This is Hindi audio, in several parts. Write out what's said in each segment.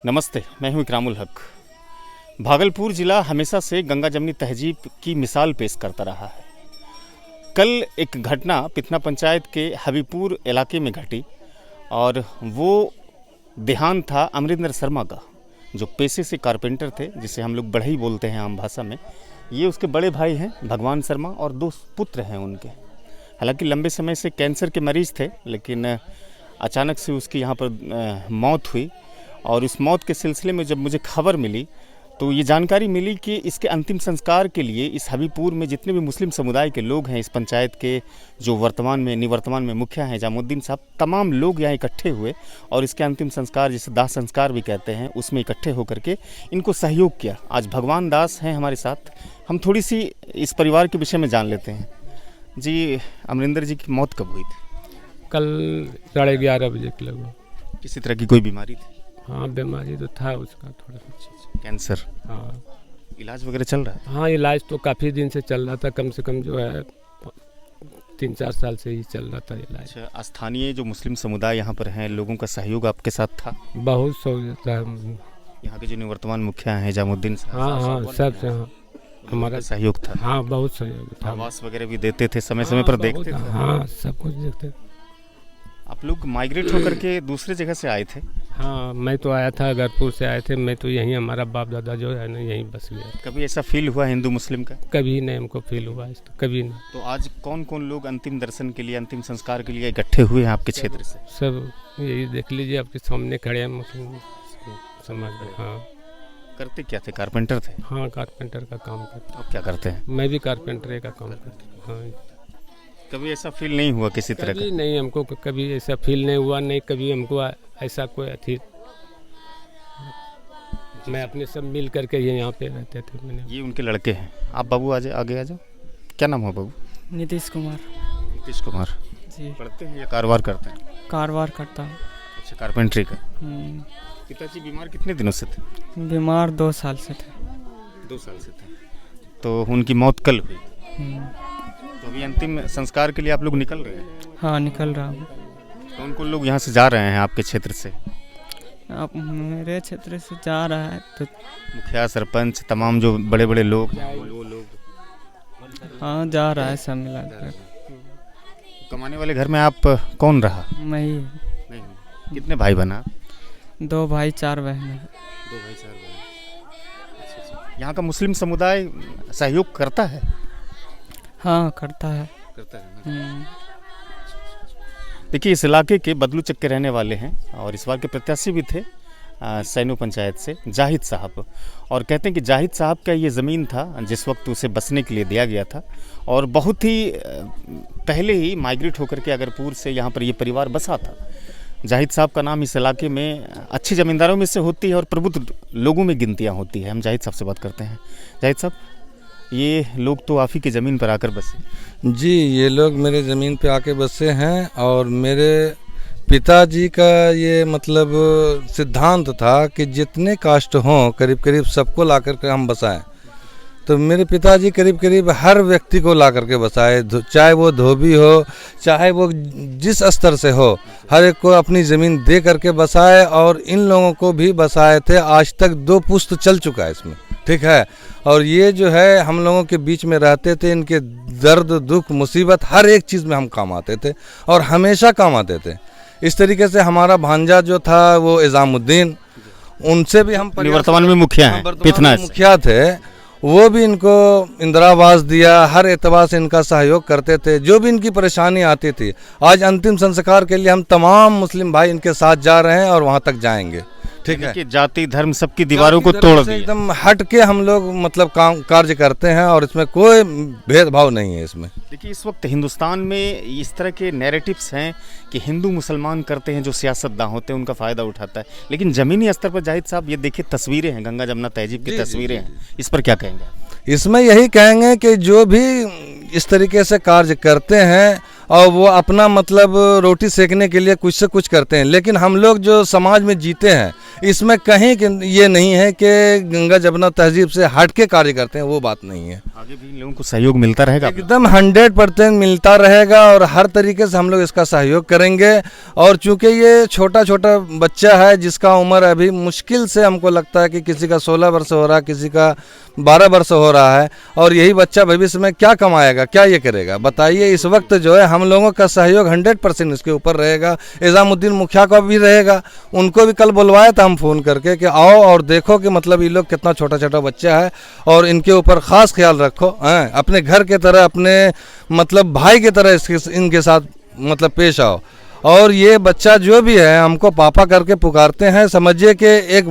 नमस्ते, मैं हूं इकरामुल हक। भागलपुर ज़िला हमेशा से गंगा जमनी तहजीब की मिसाल पेश करता रहा है। कल एक घटना पिथना पंचायत के हबीपुर इलाके में घटी और वो देहांत था अमरिंदर शर्मा का, जो पेशे से कारपेंटर थे, जिसे हम लोग बढ़ई बोलते हैं आम भाषा में। ये उसके बड़े भाई हैं भगवान शर्मा और 2 पुत्र हैं उनके। हालांकि लंबे समय से कैंसर के मरीज़ थे, लेकिन अचानक से उसकी यहाँ पर मौत हुई। और इस मौत के सिलसिले में जब मुझे खबर मिली तो ये जानकारी मिली कि इसके अंतिम संस्कार के लिए इस हबीपुर में जितने भी मुस्लिम समुदाय के लोग हैं, इस पंचायत के जो निवर्तमान में मुखिया हैं जामुद्दीन साहब, तमाम लोग यहाँ इकट्ठे हुए और इसके अंतिम संस्कार, जिसे दाह संस्कार भी कहते हैं, उसमें इकट्ठे होकर के इनको सहयोग किया। आज भगवान दास हैं हमारे साथ, हम थोड़ी सी इस परिवार के विषय में जान लेते हैं। जी, अमरिंदर जी की मौत कब हुई थी? कल 11:30 बजे के लगभग। किसी तरह की कोई बीमारी थी? हाँ, बीमारी तो था उसका थोड़ा सा, कैंसर। हाँ, इलाज वगैरह चल रहा है? हाँ, इलाज तो काफ़ी दिन से चल रहा था, कम से कम जो है 3-4 साल से ही चल रहा था इलाज। अच्छा, स्थानीय जो मुस्लिम समुदाय यहाँ पर हैं, लोगों का सहयोग आपके साथ था? बहुत सहूलियत है। यहाँ के जो निवर्तमान मुखिया हैं जामुद्दीन साहब, हाँ, सब से हमारा सहयोग था? हाँ, बहुत सहयोग था। आवास वगैरह भी देते थे, समय समय पर देखते थे? हाँ, सब कुछ देखते थे। आप लोग माइग्रेट होकर के दूसरे जगह से आए थे? हाँ, मैं तो आया था, अगरपुर से आए थे। मैं तो यहीं, हमारा बाप दादा जो है ना यहीं बस गया। कभी ऐसा फील हुआ हिंदू मुस्लिम का? कभी नहीं हमको फील हुआ इस, कभी नहीं। तो आज कौन कौन लोग अंतिम दर्शन के लिए, अंतिम संस्कार के लिए इकट्ठे हुए हैं आपके क्षेत्र से? सब यही देख लीजिए, आपके सामने खड़े हैं मुस्लिम समाज में। हाँ। करते क्या थे? कारपेंटर थे? हाँ, कारपेंटर का काम करते। आप क्या करते हैं? मैं भी कारपेंटर का काम करता हूँ। हाँ। कभी ऐसा फील नहीं हुआ किसी तरह का? नहीं, हमको कभी ऐसा फील नहीं हुआ, नहीं कभी हमको ऐसा कोई अथी। मैं अपने सब मिल करके यहाँ पे रहते थे। मैंने ये उनके लड़के हैं। आप बाबू आगे आ जाओ। क्या नाम हो बाबू? नीतीश कुमार। नीतीश कुमार जी। पढ़ते हैं या कारोबार करते हैं? कारोबार करता हूँ। अच्छा, कारपेंटरी का। पिताजी बीमार कितने दिनों से थे? बीमार 2 साल से थे। 2 साल से थे। तो उनकी मौत कल हुई। तो अभी अंतिम संस्कार के लिए आप लोग निकल रहे हैं? हाँ, निकल रहा हूँ। कौन कौन लोग यहाँ से जा रहे हैं आपके क्षेत्र से? आप मेरे क्षेत्र से जा रहा है तो मुखिया, सरपंच, तमाम जो बड़े बड़े लोग वो लोग? हाँ, जा रहा है सब मिला कर। कमाने वाले घर में आप कौन रहा? मैं ही। नहीं। कितने भाई बना? 2 भाई 4 बहन है। 2 भाई 4 बहन। अच्छा। यहाँ का मुस्लिम समुदाय सहयोग करता है? हाँ, करता है। देखिए, इस इलाके के बदलू चक के रहने वाले हैं और इस बार के प्रत्याशी भी थे सैनो पंचायत से जाहिद साहब। और कहते हैं कि जाहिद साहब का ये ज़मीन था जिस वक्त उसे बसने के लिए दिया गया था, और बहुत ही पहले ही माइग्रेट होकर के अगरपुर से यहाँ पर ये परिवार बसा था। जाहिद साहब का नाम इस इलाके में अच्छे ज़मींदारों में से होती है और प्रबुद्ध लोगों में गिनतियाँ होती है। हम जाहिद साहब से बात करते हैं। जाहिद साहब, ये लोग तो आप ही की ज़मीन पर आकर बसे? जी, ये लोग मेरे ज़मीन पे आके बसे हैं और मेरे पिताजी का ये मतलब सिद्धांत था कि जितने कास्ट हों करीब करीब सबको ला करके हम बसाएं। तो मेरे पिताजी करीब करीब हर व्यक्ति को ला करके बसाए, चाहे वो धोबी हो, चाहे वो जिस स्तर से हो, हर एक को अपनी ज़मीन दे करके बसाए और इन लोगों को भी बसाए थे। आज तक 2 पुश्त चल चुका है इसमें, ठीक है। और ये जो है हम लोगों के बीच में रहते थे, इनके दर्द दुख मुसीबत हर एक चीज़ में हम काम आते थे और हमेशा काम आते थे। इस तरीके से हमारा भांजा जो था वो इजामुद्दीन, उनसे भी हम वर्तमान में मुखिया हैं, पिथना मुखिया थे, वो भी इनको इंदिरा आवास दिया, हर एतबार से इनका सहयोग करते थे। जो भी इनकी परेशानी आती थी, आज अंतिम संस्कार के लिए हम तमाम मुस्लिम भाई इनके साथ जा रहे हैं और वहाँ तक जाएंगे, ठीक है। कि जाति धर्म सबकी दीवारों को तोड़ दिया, एकदम हट के हम लोग मतलब काम कार्य करते हैं और इसमें कोई भेदभाव नहीं है इसमें। देखिए, इस वक्त हिंदुस्तान में इस तरह के नैरेटिव्स हैं कि हिंदू मुसलमान करते हैं, जो सियासतदान होते हैं उनका फ़ायदा उठाता है, लेकिन ज़मीनी स्तर पर जाहिद साहब ये देखिए तस्वीरें हैं, गंगा जमुना तहजीब की तस्वीरें हैं, इस पर क्या कहेंगे? इसमें यही कहेंगे कि जो भी इस तरीके से कार्य करते हैं और वो अपना मतलब रोटी सेकने के लिए कुछ से कुछ करते हैं, लेकिन हम लोग जो समाज में जीते हैं इसमें कहीं ये नहीं है कि गंगा जमुना तहजीब से हट के कार्य करते हैं, वो बात नहीं है। आगे भी इन लोगों को सहयोग मिलता रहेगा? एकदम 100% मिलता रहेगा और हर तरीके से हम लोग इसका सहयोग करेंगे। और चूंकि ये छोटा छोटा बच्चा है जिसका उम्र अभी मुश्किल से हमको लगता है कि किसी का 16 वर्ष हो रहा है, किसी का 12 वर्ष हो रहा है, और यही बच्चा भविष्य में क्या कमाएगा, क्या ये करेगा बताइए। इस वक्त जो है हम लोगों का सहयोग 100% इसके ऊपर रहेगा। एजामुद्दीन मुखिया का भी रहेगा, उनको भी कल बुलवाया था हम फ़ोन करके कि आओ और देखो कि मतलब ये लोग कितना छोटा छोटा बच्चा है और इनके ऊपर ख़ास ख्याल रखो, हैं अपने घर के तरह, अपने मतलब भाई की तरह इनके साथ मतलब पेश आओ। और ये बच्चा जो भी है हमको पापा करके पुकारते हैं। समझिए कि एक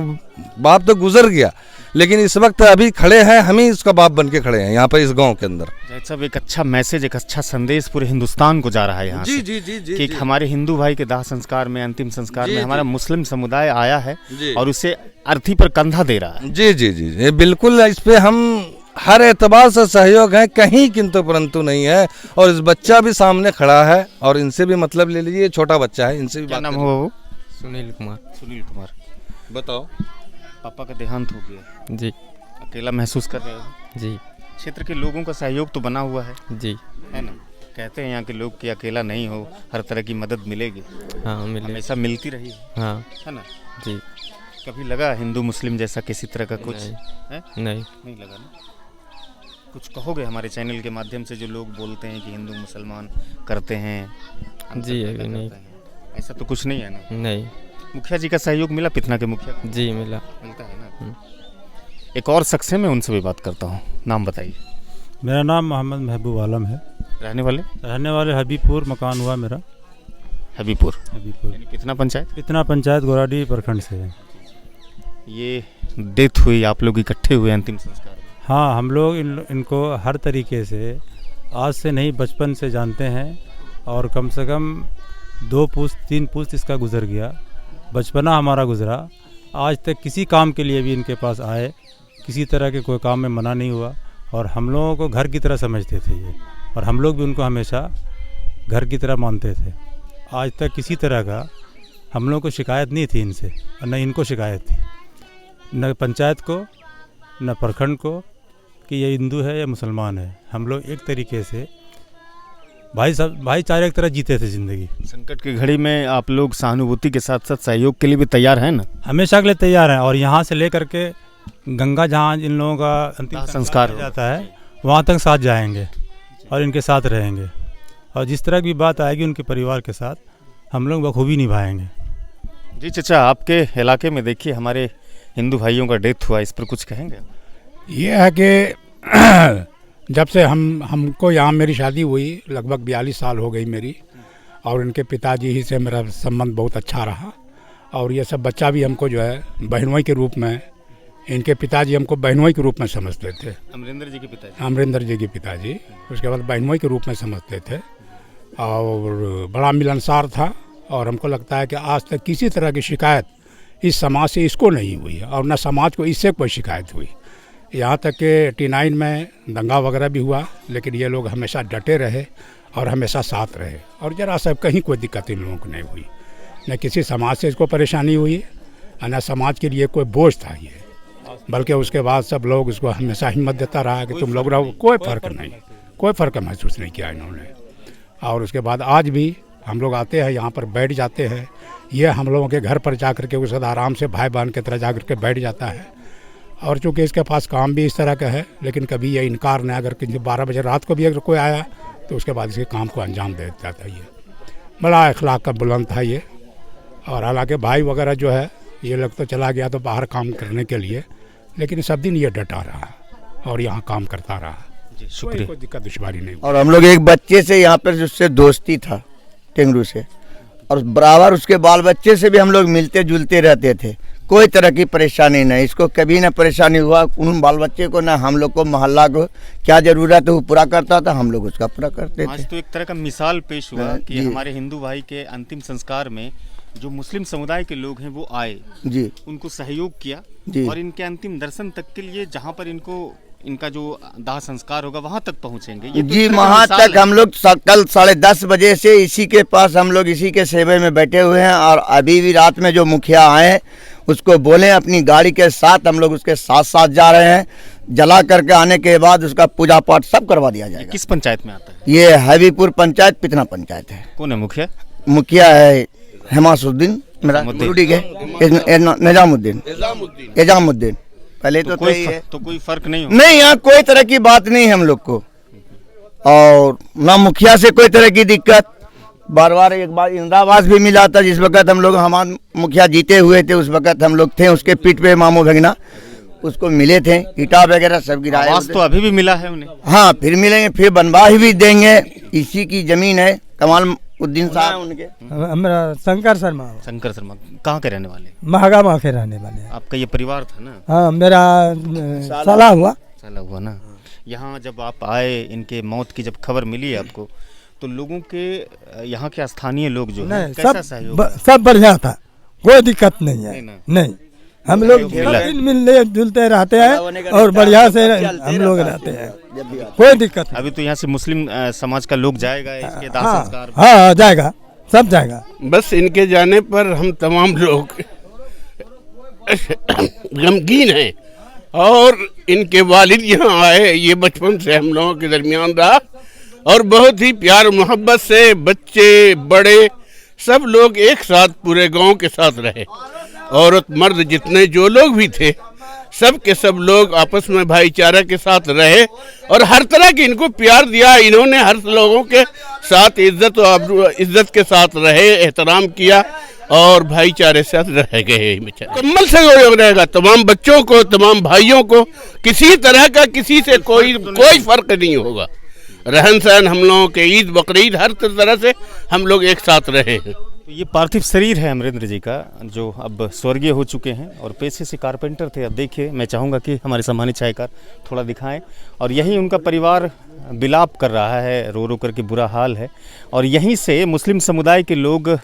बाप तो गुजर गया, लेकिन इस वक्त अभी खड़े हैं, हम ही इसका बाप बन के खड़े हैं यहाँ पर इस गांव के अंदर। जाहिद साहब, एक अच्छा मैसेज, एक अच्छा संदेश पूरे हिंदुस्तान को जा रहा है यहाँ जी से जी जी जी कि जी। हमारे हिंदू भाई के दाह संस्कार में, अंतिम संस्कार जी, में हमारा जी। मुस्लिम समुदाय आया है जी। और उसे अर्थी पर कंधा दे रहा है। जी जी जी जी बिल्कुल, इस पे हम हर एतबार से सहयोग है, कहीं किंतु परंतु नहीं है। और इस बच्चा भी सामने खड़ा है और इनसे भी मतलब ले लीजिए, छोटा बच्चा है, इनसे भी क्या बात नाम करिए। हुआ वो? सुनील कुमार। सुनील कुमार। बताओ। पापा का देहांत हो गया, जी अकेला महसूस कर रहे हो? जी क्षेत्र के लोगों का सहयोग तो बना हुआ है जी। ना? कहते हैं यहाँ के लोग कि अकेला नहीं हो, हर तरह की मदद मिलेगी, हाँ मिले। हमेशा मिलती रही हाँ है ना? जी। कभी लगा हिंदू मुस्लिम जैसा किसी तरह का कुछ नहीं। है? नहीं। नहीं लगा ना? कुछ कहोगे हमारे चैनल के माध्यम से, जो लोग बोलते हैं कि हिंदू मुसलमान करते हैं, अंतर जी, पैदा अभी नहीं। करते हैं, ऐसा तो कुछ नहीं है ना? नहीं। मुखिया जी का सहयोग मिला, पिथना के मुखिया को? जी मिला। मिलता है ना? एक और शख्स है, मैं उनसे भी बात करता हूँ। नाम बताइए। मेरा नाम मोहम्मद महबूब आलम है। रहने वाले? रहने वाले हबीबपुर, मकान हुआ मेरा हबीबपुर। हबीबपुर, यानी पिथना पंचायत। इतना पंचायत गोराडी प्रखंड से है। ये डेथ हुई, आप लोग इकट्ठे हुए अंतिम संस्कार में। हाँ, हम लोग इनको हर तरीके से आज से नहीं बचपन से जानते हैं और कम से कम 2 पुश्त 3 पुश्त इसका गुजर गया। बचपना हमारा गुजरा, आज तक किसी काम के लिए भी इनके पास आए, किसी तरह के कोई काम में मना नहीं हुआ और हम लोगों को घर की तरह समझते थे ये, और हम लोग भी उनको हमेशा घर की तरह मानते थे। आज तक किसी तरह का हम लोगों को शिकायत नहीं थी इनसे और न इनको शिकायत थी, न पंचायत को न प्रखंड को कि ये हिंदू है या मुसलमान है। हम लोग एक तरीके से भाईचारे की तरह जीते थे ज़िंदगी। संकट की घड़ी में आप लोग सहानुभूति के साथ साथ सहयोग के लिए भी तैयार हैं ना? हमेशा के लिए तैयार हैं और यहाँ से लेकर के गंगा जहाँ इन लोगों का अंतिम दाह संस्कार संस्कार हो जाता है वहाँ तक साथ जाएंगे और इनके साथ रहेंगे, और जिस तरह की बात आएगी उनके परिवार के साथ हम लोग बखूबी निभाएंगे। जी चाचा, आपके इलाके में देखिए हमारे हिंदू भाइयों का डेथ हुआ, इस पर कुछ कहेंगे? ये है कि जब से हमको यहाँ मेरी शादी हुई, लगभग 42 साल हो गई मेरी, और इनके पिताजी ही से मेरा संबंध बहुत अच्छा रहा। और ये सब बच्चा भी हमको जो है बहनोई के रूप में, इनके पिताजी हमको बहनोई के रूप में समझते थे। अमरिंदर जी के पिताजी? अमरिंदर जी के पिताजी, उसके बाद बहनोई के रूप में समझते थे और बड़ा मिलनसार था। और हमको लगता है कि आज तक किसी तरह की शिकायत इस समाज से इसको नहीं हुई है और न समाज को इससे कोई शिकायत हुई। यहाँ तक कि 89 में दंगा वगैरह भी हुआ, लेकिन ये लोग हमेशा डटे रहे और हमेशा साथ रहे, और जरा सा कहीं कोई दिक्कत इन लोगों को नहीं हुई। न किसी समाज से इसको परेशानी हुई, न समाज के लिए कोई बोझ था ये, बल्कि उसके बाद सब लोग इसको हमेशा हिम्मत देता रहा कि तुम लोग रहो, कोई फ़र्क नहीं, कोई फ़र्क महसूस नहीं किया इन्होंने। और उसके बाद आज भी हम लोग आते हैं यहाँ पर बैठ जाते हैं, ये हम लोगों के घर पर जा कर के उसके साथ आराम से भाई बहन की तरह जा कर के बैठ जाता है। और चूँकि इसके पास काम भी इस तरह का है, लेकिन कभी ये इनकार नहीं, अगर 12 बजे रात को भी अगर कोई आया तो उसके बाद इसके काम को अंजाम दे देता था। ये बड़ा अखलाक का बुलंद था ये। और हालांकि भाई वगैरह जो है ये लोग तो चला गया तो बाहर काम करने के लिए, लेकिन सब दिन ये डटा रहा और यहाँ काम करता रहा। जी शुक्रिया। कोई दिक्कत दुश्वारी नहीं। और हम लोग एक बच्चे से यहाँ पर जिससे दोस्ती था टेंगरू से, और बराबर उसके बाल बच्चे से भी हम लोग मिलते जुलते रहते थे, कोई तरह की परेशानी नहीं। इसको कभी ना परेशानी हुआ, उन बाल बच्चे को ना हम लोग को, मोहल्ला को क्या ज़रूरत है वो पूरा करता था, हम लोग उसका पूरा करते थे। आज तो एक तरह का मिसाल पेश हुआ कि जी। हमारे हिंदू भाई के अंतिम संस्कार में जो मुस्लिम समुदाय के लोग हैं वो आए, जी उनको सहयोग किया जी। और इनके अंतिम दर्शन तक के लिए जहाँ पर इनका जो दाह संस्कार होगा वहाँ तक पहुँचेंगे। ये तो जी एक तरह का वहाँ मिसाल तक है। हम लोग कल 10:30 बजे से इसी के पास हम लोग इसी के सेवे में बैठे हुए हैं, और अभी भी रात में जो मुखिया आए उसको बोले अपनी गाड़ी के साथ, हम लोग उसके साथ साथ जा रहे हैं। जला करके आने के बाद उसका पूजा पाठ सब करवा दिया जाएगा। किस पंचायत में आता है? ये हबीपुर पंचायत पितना पंचायत है। कौन है मुखिया? मुखिया है हेमासुद्दीन, मेरा मुरुडी के निजामुद्दीन, एजामुद्दीन। पहले तो कोई फर्क नहीं हो? नहीं, यहाँ कोई तरह की बात नहीं है हम लोग को, और ना मुखिया से कोई तरह की दिक्कत। बार बार एक बार इंदिरावास भी मिला था, जिस वक्त हम लोग, हमारे मुखिया जीते हुए थे उस वक्त हम लोग थे उसके पीठ पे, मामू भगना उसको मिले थे, ईटा वगैरह सब गिराए। आवास तो अभी भी मिला है उन्हें? हाँ, फिर मिलेंगे, फिर बनवा भी देंगे। इसी की जमीन है, कमाल उद्दीन साहब उनके। हमारा शंकर शर्मा, शंकर शर्मा कहाँ के रहने वाले? महागामा के रहने वाले हैं। आपका ये परिवार था ना? हाँ, मेरा साला हुआ। साला हुआ ना। यहाँ जब आप आए, इनके मौत की जब खबर मिली आपको, तो लोगों के, यहाँ के स्थानीय लोग जो है, कैसा सहयोग? सब बढ़िया था, कोई दिक्कत नहीं है। नहीं, हम लोग मिला है। मिलते जुलते रहते हैं और बढ़िया से हम लोग रहते हैं, कोई दिक्कत नहीं। अभी तो यहाँ से मुस्लिम समाज का लोग जाएगा इसके दाह संस्कार? हाँ, जाएगा, सब जाएगा। बस इनके जाने पर हम तमाम लोग गमगीन हैं, और इनके वालिद यहाँ आए, ये बचपन से हम लोगों के दरमियान रहा, और बहुत ही प्यार मोहब्बत से बच्चे बड़े सब लोग एक साथ पूरे गांव के साथ रहे। औरत मर्द जितने जो लोग भी थे, सब के सब लोग आपस में भाईचारा के साथ रहे, और हर तरह की इनको प्यार दिया। इन्होंने हर लोगों के साथ इज्जत के साथ रहे, एहतराम किया, और भाईचारे से रह गए। कम्मल सहयोग रहेगा तमाम बच्चों को, तमाम भाइयों को, किसी तरह का किसी से कोई फर्क नहीं होगा। रहन सहन हम लोगों के, ईद बकरीद हर तरह से हम लोग एक साथ रहे हैं। तो ये पार्थिव शरीर है अमरेंद्र जी का, जो अब स्वर्गीय हो चुके हैं, और पेशे से कारपेंटर थे। अब देखिए, मैं चाहूँगा कि हमारे सम्मानित छायाकार थोड़ा दिखाएं, और यहीं उनका परिवार विलाप कर रहा है, रो रो करके बुरा हाल है। और यहीं से मुस्लिम समुदाय के लोग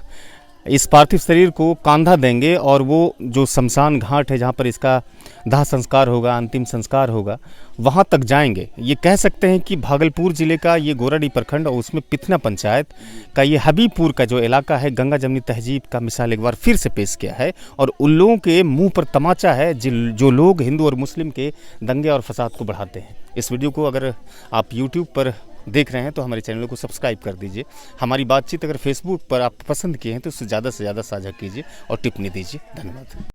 इस पार्थिव शरीर को कांधा देंगे, और वो जो शमशान घाट है जहाँ पर इसका दाह संस्कार होगा, अंतिम संस्कार होगा, वहाँ तक जाएंगे। ये कह सकते हैं कि भागलपुर ज़िले का ये गोराडीह प्रखंड और उसमें पिथना पंचायत का ये हबीपुर का जो इलाका है, गंगा जमनी तहजीब का मिसाल एक बार फिर से पेश किया है। और उन लोगों के मुंह पर तमाचा है जो लोग हिंदू और मुस्लिम के दंगे और फसाद को बढ़ाते हैं। इस वीडियो को अगर आप यूट्यूब पर देख रहे हैं तो हमारे चैनल को सब्सक्राइब कर दीजिए। हमारी बातचीत अगर फेसबुक पर आप पसंद किए हैं तो उससे ज़्यादा से ज़्यादा साझा कीजिए और टिप्पणी दीजिए। धन्यवाद।